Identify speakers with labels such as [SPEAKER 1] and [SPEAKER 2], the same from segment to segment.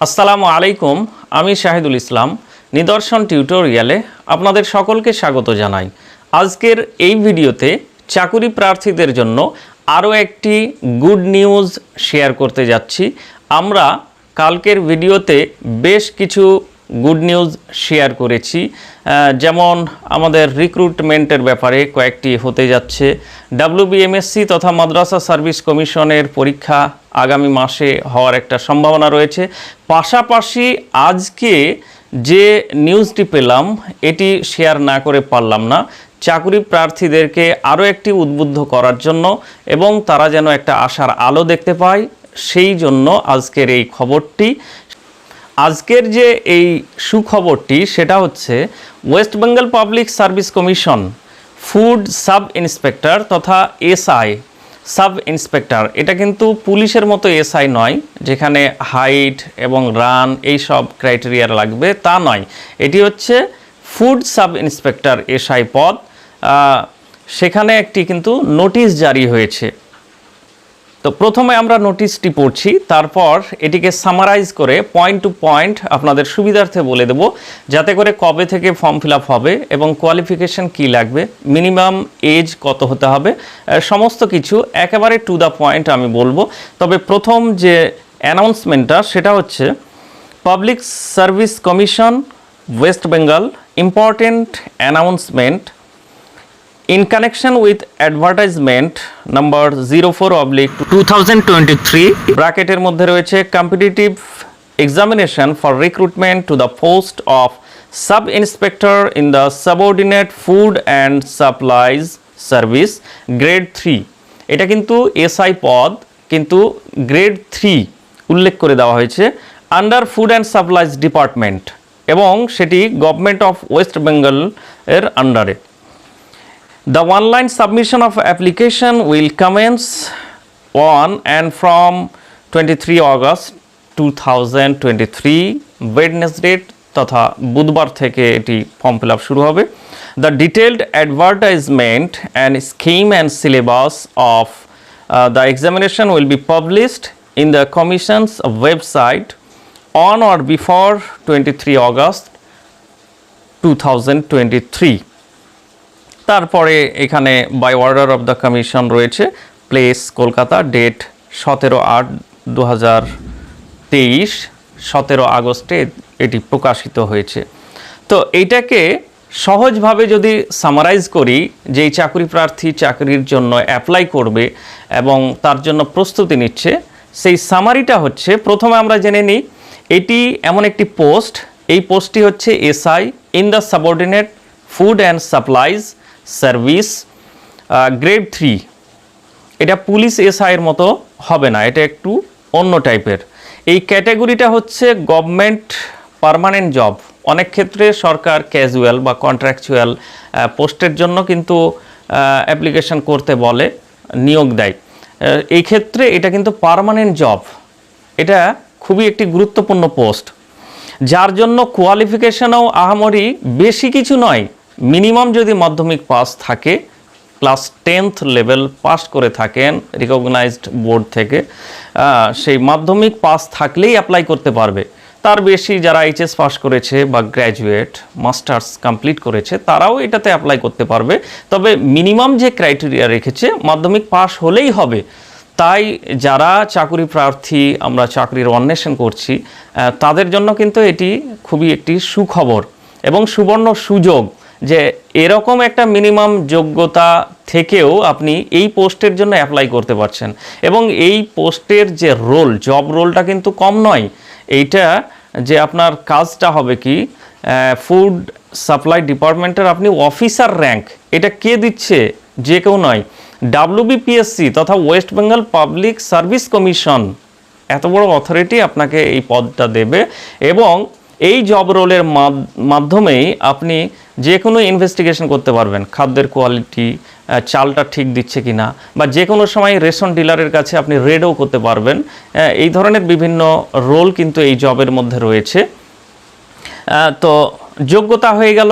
[SPEAKER 1] আসসালামু আলাইকুম, আমি শাহিদুল ইসলাম। নিদর্শন টিউটোরিয়ালে আপনাদের সকলকে স্বাগত জানাই। আজকের এই ভিডিওতে চাকুরি প্রার্থীদের জন্য আরও একটি গুড নিউজ শেয়ার করতে যাচ্ছি। আমরা কালকের ভিডিওতে বেশ কিছু গুড নিউজ শেয়ার করেছি, যেমন আমাদের রিক্রুটমেন্টের ব্যাপারে কয়েকটি হতে যাচ্ছে। WBMSC তথা মাদ্রাসা সার্ভিস কমিশনের পরীক্ষা আগামী মাসে হওয়ার একটা সম্ভাবনা রয়েছে। পাশাপাশি আজকে যে নিউজটি পেলাম এটি শেয়ার না করে পারলাম না, চাকরি প্রার্থীদেরকে আরও একটি উদ্বুদ্ধ করার জন্য এবং তারা যেন একটা আশার আলো দেখতে পায়, সেই জন্য আজকের এই খবরটি। আজকের যে এই সুখবরটি সেটা হচ্ছে West Bengal public service commission food sub inspector তথা SI সাব ইন্সপেক্টর, এটা কিন্তু পুলিশের মতো SI নয় যেখানে হাইট এবং রান এই সব ক্রাইটেরিয়া লাগবে, তা নয়। এটি হচ্ছে ফুড সাব ইন্সপেক্টর SI পদ। সেখানে একটি কিন্তু নোটিশ জারি হয়েছে। তো প্রথমে আমরা নোটিশটি পড়ছি, তারপর এটিকে সামারাইজ করে পয়েন্ট টু পয়েন্ট আপনাদের সুবিধার্থে বলে দেব, যাতে করে কবে থেকে ফর্ম ফিল আপ হবে এবং কোয়ালিফিকেশন কি লাগবে, মিনিমাম এজ কত হতে হবে, সমস্ত কিছু একেবারে টু দ্য পয়েন্ট আমি বলবো। তবে প্রথম যে অ্যানাউন্সমেন্টটা সেটা হচ্ছে public service commission West Bengal important announcement in connection with advertisement number 04/2023 ব্র্যাকেটের মধ্যে রয়েছে competitive examination for recruitment to the post of sub inspector in the subordinate food and supplies service grade 3। এটা কিন্তু SI পদ, কিন্তু গ্রেড 3 উল্লেখ করে দেওয়া হয়েছে under food and supplies department, এবং সেটি গভর্নমেন্ট অফ ওয়েস্ট বেঙ্গল এর আন্ডারে। The online submission of application will commence on and from 23 August 2023 Wednesday তথা বুধবার থেকে এটি ফর্ম ফিল আপ শুরু হবে। The detailed advertisement and scheme and syllabus of the examination will be published in the Commission's website on or before 23 August 2023। তারপরে এখানে by order of the commission রয়েছে, place Kolkata, date 17/8/2023, 17 আগস্টে এটি প্রকাশিত হয়েছে। তো এইটাকে সহজভাবে যদি সামারাইজ করি, যে এই চাকরি প্রার্থী চাকরির জন্য অ্যাপ্লাই করবে এবং তার জন্য প্রস্তুতি নিচ্ছে, সেই সামারিটা হচ্ছে, প্রথমে আমরা জেনে নিই এটি এমন একটি পোস্ট, এই পোস্টটি হচ্ছে SI in the subordinate food and supplies service grade 3। এটা পুলিশ SI এর মতো হবে না, এটা একটু অন্য টাইপের। এই ক্যাটাগরিটা হচ্ছে গভর্নমেন্ট পার্মানেন্ট জব। অনেক ক্ষেত্রে সরকার ক্যাজুয়াল বা কন্ট্রাকচুয়াল পোস্টের জন্য কিন্তু অ্যাপ্লিকেশন করতে বলে, নিয়োগ দেয়। এই ক্ষেত্রে এটা কিন্তু পার্মানেন্ট জব, এটা খুবই একটি গুরুত্বপূর্ণ পোস্ট, যার জন্য কোয়ালিফিকেশনও আহামরি বেশি কিছু নয়। মিনিমাম যদি মাধ্যমিক পাস থাকে, ক্লাস 10th লেভেল পাস করে থাকেন রিকগনাইজড বোর্ড থেকে, সেই মাধ্যমিক পাস থাকলেই অ্যাপ্লাই করতে পারবে। তার বেশি যারা HS পাস করেছে বা গ্র্যাজুয়েট মাস্টার্স কমপ্লিট করেছে তারাও এটাতে অ্যাপ্লাই করতে পারবে। তবে মিনিমাম যে ক্রাইটেরিয়া রেখেছে মাধ্যমিক পাস হলেই হবে। তাই যারা চাকরি প্রার্থী, আমরা চাকরির অন্বেষণ করছি, তাদের জন্য কিন্তু এটি খুবই একটি সুখবর এবং সুবর্ণ সুযোগ যে এরকম একটা মিনিমাম যোগ্যতা থেকেও আপনি এই পোস্টের জন্য অ্যাপ্লাই করতে পারছেন। এবং এই পোস্টের যে রোল, জব রোলটা কিন্তু কম নয়। এইটা যে আপনার কাজটা হবে কি, ফুড সাপ্লাই ডিপার্টমেন্টের আপনি অফিসার র্যাঙ্ক, এটা কে দিচ্ছে? যে কেউ নয়, WBPSC তথা West Bengal public service commission, এত বড় অথরিটি আপনাকে এই পদটা দেবে। এবং এই জব রোলের মাধ্যমেই আপনি যে কোনো ইনভেস্টিগেশন করতে পারবেন, খাদ্যের কোয়ালিটি, চালটা ঠিক দিচ্ছে কিনা, বা যে কোনো সময় রেশন ডিলারের কাছে আপনি রেডও করতে পারবেন। এই ধরনের বিভিন্ন রোল কিন্তু এই জবের মধ্যে রয়েছে। তো যোগ্যতা হয়ে গেল,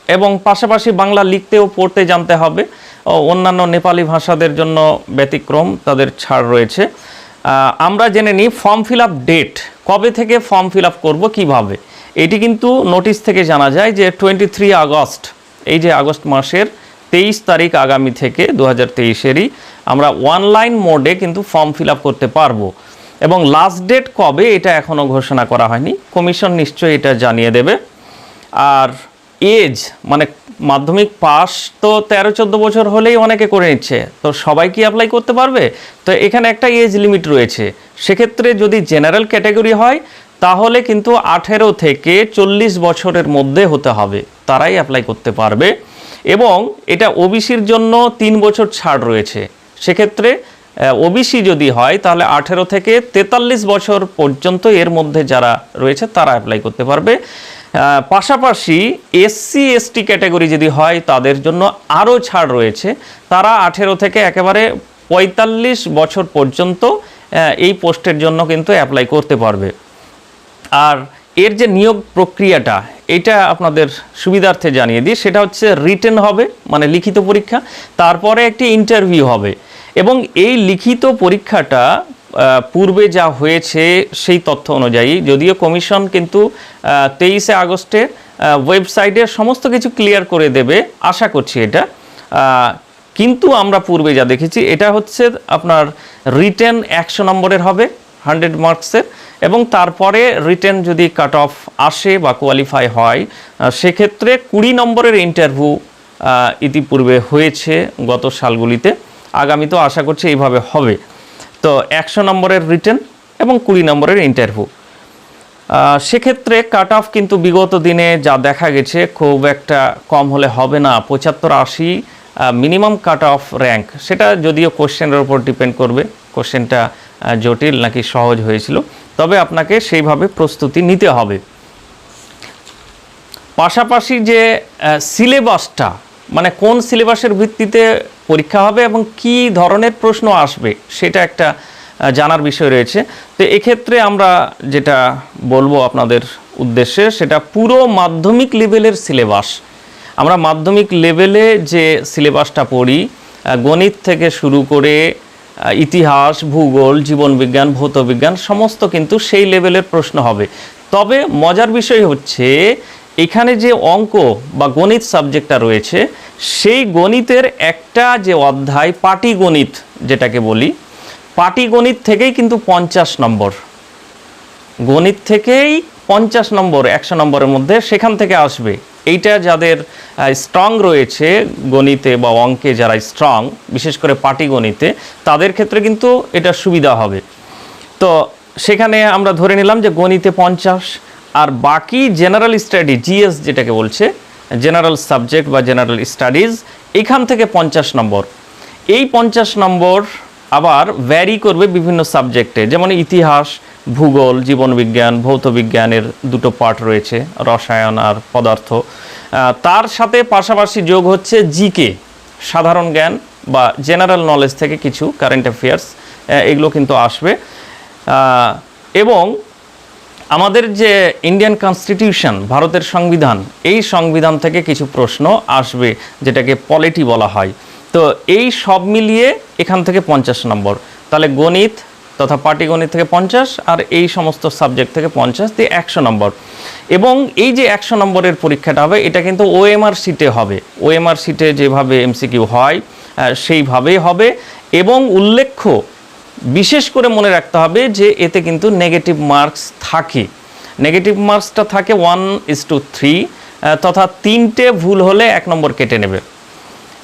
[SPEAKER 1] এবং পাশাপাশি বাংলা লিখতে ও পড়তে জানতে হবে। অন্যান্য নেপালি ভাষাদের জন্য ব্যতিক্রম, তাদের ছাড় রয়েছে। আমরা জেনে নিই ফর্ম ফিল আপ ডেট কবে থেকে ফর্ম ফিল আপ করবো, কীভাবে, এটি কিন্তু নোটিশ থেকে জানা যায় যে 23 আগস্ট, এই যে আগস্ট মাসের 23 তারিখ আগামী থেকে 2023-এরই আমরা অনলাইন মোডে কিন্তু ফর্ম ফিল আপ করতে পারবো। এবং লাস্ট ডেট কবে এটা এখনও ঘোষণা করা হয়নি, কমিশন নিশ্চয়ই এটা জানিয়ে দেবে। আর এজ মানে মাধ্যমিক পাস তো 13-14 বছর হলেই অনেকে করে নিচ্ছে, তো সবাই কি অ্যাপ্লাই করতে পারবে? তো এখানে একটা এজ লিমিট রয়েছে। সেক্ষেত্রে যদি জেনারেল ক্যাটাগরি হয় তাহলে কিন্তু 18 থেকে 40 বছরের মধ্যে হতে হবে, তারাই অ্যাপ্লাই করতে পারবে। এবং এটা ওবিসির জন্য 3 বছর ছাড় রয়েছে। সেক্ষেত্রে ওবিসি যদি হয় তাহলে 18 থেকে 43 বছর পর্যন্ত এর মধ্যে যারা রয়েছে তারা অ্যাপ্লাই করতে পারবে। পাশাপাশি এসসি এসটি ক্যাটাগরি যদি হয় তাদের জন্য আরও ছাড় রয়েছে, তারা 18 থেকে একেবারে 45 বছর পর্যন্ত এই পোস্টের জন্য কিন্তু অ্যাপ্লাই করতে পারবে। আর এর যে নিয়োগ প্রক্রিয়াটা, এটা আপনাদের সুবিধার্থে জানিয়ে দিই। সেটা হচ্ছে রিটেন হবে, মানে লিখিত পরীক্ষা, তারপরে একটি ইন্টারভিউ হবে। এবং এই লিখিত পরীক্ষাটা পূর্বে যা হয়েছে সেই তথ্য অনুযায়ী, যদিও কমিশন কিন্তু 23 আগস্টে ওয়েবসাইটে সমস্ত কিছু ক্লিয়ার করে দেবে, আশা করছি এটা, কিন্তু আমরা পূর্বে যা দেখেছি এটা হচ্ছে আপনার রিটেন 100 নম্বরের হবে, 100 মার্কসের। এবং তারপরে রিটেন যদি কাট অফ আসে বা কোয়ালিফাই হয় সেক্ষেত্রে 20 নম্বরের ইন্টারভিউ ইতিপূর্বে হয়েছে গত সালগুলিতে, আগামী তো আশা করছি এইভাবে হবে। তো 100 নম্বরের রিটেন এবং 20 নম্বরের ইন্টারভিউ। সেক্ষেত্রে কাট অফ কিন্তু বিগত দিনে যা দেখা গেছে খুব একটা কম হলে হবে না, 75-80 মিনিমাম কাট অফ র্যাঙ্ক। সেটা যদিও কোশ্চেনের উপর ডিপেন্ড করবে, কোশ্চেনটা জটিল নাকি সহজ হয়েছিল, তবে আপনাকে সেইভাবে প্রস্তুতি নিতে হবে। পাশাপাশি যে সিলেবাসটা, মানে কোন সিলেবাসের ভিত্তিতে পরীক্ষা হবে এবং কি ধরনের প্রশ্ন আসবে, সেটা একটা জানার বিষয় রয়েছে। তো এক্ষেত্রে আমরা যেটা বলবো আপনাদের উদ্দেশ্যে, সেটা পুরো মাধ্যমিক লেভেলের সিলেবাস। আমরা মাধ্যমিক লেভেলে যে সিলেবাসটা পড়ি, গণিত থেকে শুরু করে ইতিহাস, ভূগোল, জীবনবিজ্ঞান, ভৌতবিজ্ঞান সমস্ত কিন্তু সেই লেভেলের প্রশ্ন হবে। তবে মজার বিষয় হচ্ছে এখানে যে অঙ্ক বা গণিত সাবজেক্টটা রয়েছে, সেই গণিতের একটা যে অধ্যায় পাটিগণিত যেটাকে বলি, পাটিগণিত থেকেই কিন্তু 50 নম্বর, গণিত থেকেই 50 নম্বর 100 নম্বরের মধ্যে সেখান থেকে আসবে। এইটা যাদের স্ট্রং রয়েছে গণিতে বা অঙ্কে, যারা স্ট্রং বিশেষ করে পাটিগণিতে, তাদের ক্ষেত্রে কিন্তু এটা সুবিধা হবে। তো সেখানে আমরা ধরে নিলাম যে গণিতে 50, আর বাকি জেনারেল স্টাডি, জিএস যেটাকে বলছে, জেনারেল সাবজেক্ট বা জেনারেল স্টাডিজ, এখান থেকে 50 নম্বর। এই 50 নম্বর আবার ভ্যারি করবে বিভিন্ন সাবজেক্টে, যেমন ইতিহাস, ভূগোল, জীবনবিজ্ঞান, ভৌতবিজ্ঞানের দুটো পার্ট রয়েছে, রসায়ন আর পদার্থ। তার সাথে পাশাপাশি যোগ হচ্ছে জিকে, সাধারণ জ্ঞান বা জেনারেল নলেজ থেকে কিছু কারেন্ট অ্যাফেয়ার্স, এগুলো কিন্তু আসবে। এবং আমাদের যে ইন্ডিয়ান কনস্টিটিউশন, ভারতের সংবিধান, এই সংবিধান থেকে কিছু প্রশ্ন আসবে, যেটাকে পলিটি বলা হয়। তো এই সব মিলিয়ে এখান থেকে 50 নম্বর, তাহলে গণিত তথা পাটিগণিত থেকে 50 আর এই সমস্ত সাবজেক্ট থেকে 50 দিয়ে 100 নম্বর। এবং এই যে 100 নম্বরের পরীক্ষাটা হবে, এটা কিন্তু ওএমআর শিটে হবে। ওএমআর শিটে যেভাবে এমসিকিউ হয় সেইভাবেই হবে। এবং উল্লেখ্য, বিশেষ করে মনে রাখতে হবে যে এতে কিন্তু নেগেটিভ মার্কস থাকে। নেগেটিভ মার্কসটা থাকে 1:3, তথা 3টে ভুল হলে 1 নম্বর কেটে নেবে,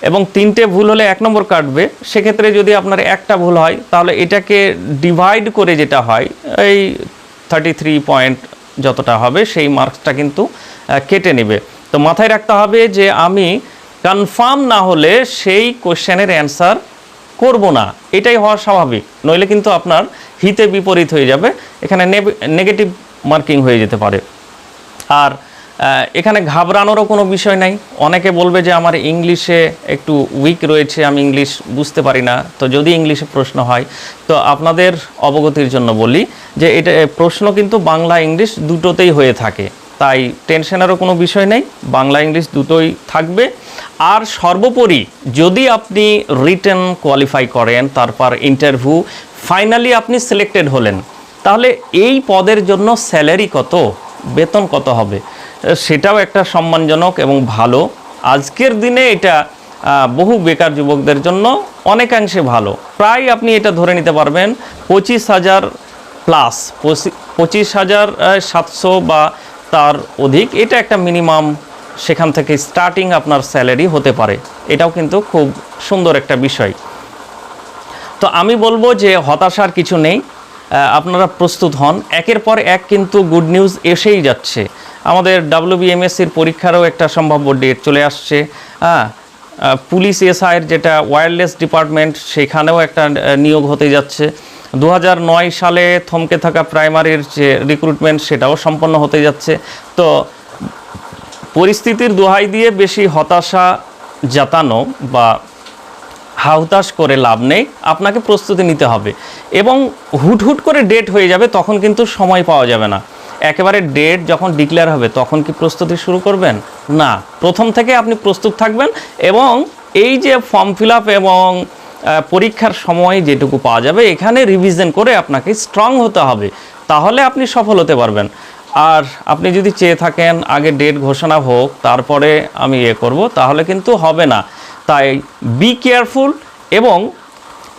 [SPEAKER 1] এবং 3টে ভুল হলে 1 নম্বর কাটবে। সেক্ষেত্রে যদি আপনার একটা ভুল হয় তাহলে এটাকে ডিভাইড করে যেটা হয়, এই 33 পয়েন্ট যতটা হবে সেই মার্কসটা কিন্তু কেটে নেবে। তো মাথায় রাখতে হবে যে আমি কনফার্ম না হলে সেই কোশ্চেনের অ্যান্সার করব না, এটাই হওয়া স্বাভাবিক, নইলে কিন্তু আপনার হিতে বিপরীত হয়ে যাবে, এখানে নেগেটিভ মার্কিং হয়ে যেতে পারে। আর এখানে ঘাবড়ানোরও কোনো বিষয় নাই। অনেকে বলবে যে আমার ইংলিশে একটু উইক রয়েছে, আমি ইংলিশ বুঝতে পারি না। তো যদি ইংলিশে প্রশ্ন হয়, তো আপনাদের অবগতির জন্য বলি যে এটা প্রশ্ন কিন্তু বাংলা ইংলিশ দুটোতেই হয়ে থাকে, তাই টেনশনেরও কোনো বিষয় নেই, বাংলা ইংলিশ দুটোই থাকবে। আর সর্বোপরি যদি আপনি রিটেন কোয়ালিফাই করেন, তারপর ইন্টারভিউ, ফাইনালি আপনি সিলেক্টেড হলেন, তাহলে এই পদের জন্য স্যালারি কত, বেতন কত হবে, সেটাও একটা সম্মানজনক এবং ভালো। আজকের দিনে এটা বহু বেকার যুবকদের জন্য অনেকাংশে ভালো। প্রায় আপনি এটা ধরে নিতে পারবেন 25,000 প্লাস, 25,700 বা তার অধিক, এটা একটা মিনিমাম, সেখান থেকে স্টার্টিং আপনার স্যালারি হতে পারে। এটাও কিন্তু খুব সুন্দর একটা বিষয়। তো আমি বলবো যে হতাশার কিছু নেই, আপনারা প্রস্তুত হন। একের পর এক কিন্তু গুড নিউজ এসেই যাচ্ছে। আমাদের WBMSCর পরীক্ষারও একটা সম্ভাব্য ডেট চলে আসছে। পুলিশ এসআইয়ের যেটা ওয়্যারলেস ডিপার্টমেন্ট, সেখানেও একটা নিয়োগ হতে যাচ্ছে। 2009 সালে থমকে থাকা প্রাইমারির যে রিক্রুটমেন্ট, সেটাও সম্পন্ন হতে যাচ্ছে। তো পরিস্থিতির দোহাই দিয়ে বেশি হতাশা জাতানো বা হাহুতাশ করে লাভ নেই, আপনাকে প্রস্তুতি নিতে হবে। এবং হুট করে ডেট হয়ে যাবে, তখন কিন্তু সময় পাওয়া যাবে না। একেবারে ডেট যখন ডিক্লেয়ার হবে তখন কি প্রস্তুতি শুরু করবেন? না, প্রথম থেকে আপনি প্রস্তুত থাকবেন। এবং এই যে ফর্ম ফিল আপ এবং পরীক্ষার সময় যেটুকু পাওয়া যাবে, এখানে রিভিশন করে আপনাকে স্ট্রং হতে হবে, তাহলে আপনি সফল হতে পারবেন। আর আপনি যদি চেয়ে থাকেন আগে ডেট ঘোষণা হোক তারপরে আমি করব, তাহলে কিন্তু হবে না। তাই বি কেয়ারফুল। এবং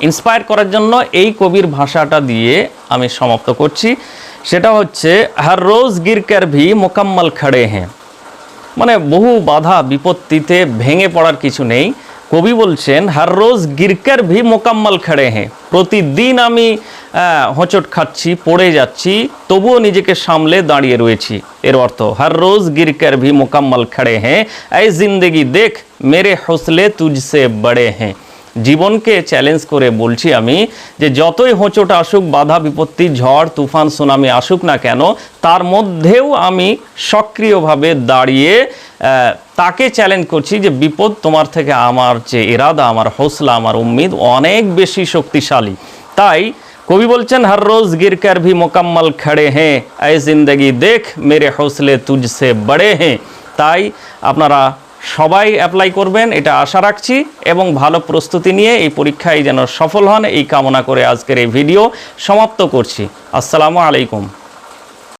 [SPEAKER 1] ইন্সপায়ার করার জন্য এই কবির ভাষাটা দিয়ে আমি সমাপ্ত করছি, সেটা হচ্ছে হর রোজ গিরকর ভি মোকাম্মল খড়ে হ্যাঁ। মানে বহু বাধা বিপত্তিতে ভেঙে পড়ার কিছু নেই। কবি বলছেন হর রোজ গিরকর ভি মোকাম্মল খড়ে হ্যাঁ, প্রতিদিন আমি হোঁচট খাচ্ছি, পড়ে যাচ্ছি, তবুও নিজেকে সামলে দাঁড়িয়ে রয়েছি। এর অর্থ হর রোজ গিরকর ভি মোকাম্মল খড়ে হ্যাঁ, এই জিন্দগি দেখ মেরে হৌসলে তুঝসে বড়ে হ্যাঁ। জীবনকে চ্যালেঞ্জ করে বলছি আমি যে যতই হোঁচট আসুক, বাধা বিপত্তি, ঝড় তুফান, সুনামি আসুক না কেন, তার মধ্যেও আমি সক্রিয়ভাবে দাঁড়িয়ে তাকে চ্যালেঞ্জ করছি যে বিপদ তোমার থেকে আমার যে ইরাদা, আমার হৌসলা, আমার উম্মিদ অনেক বেশি শক্তিশালী। তাই কবি বলছেন হর রোজ গিরকর ভি মোকাম্মল খড়ে হ্যাঁ, এই জিন্দগি দেখ মেরে হৌসলে তুঝসে বড়ে হ্যাঁ। তাই আপনারা সবাই অ্যাপ্লাই করবেন, এটা আশা রাখছি। এবং ভালো প্রস্তুতি নিয়ে এই পরীক্ষায় যেন সফল হন, এই কামনা করে আজকের এই ভিডিও সমাপ্ত করছি। আসসালামু আলাইকুম।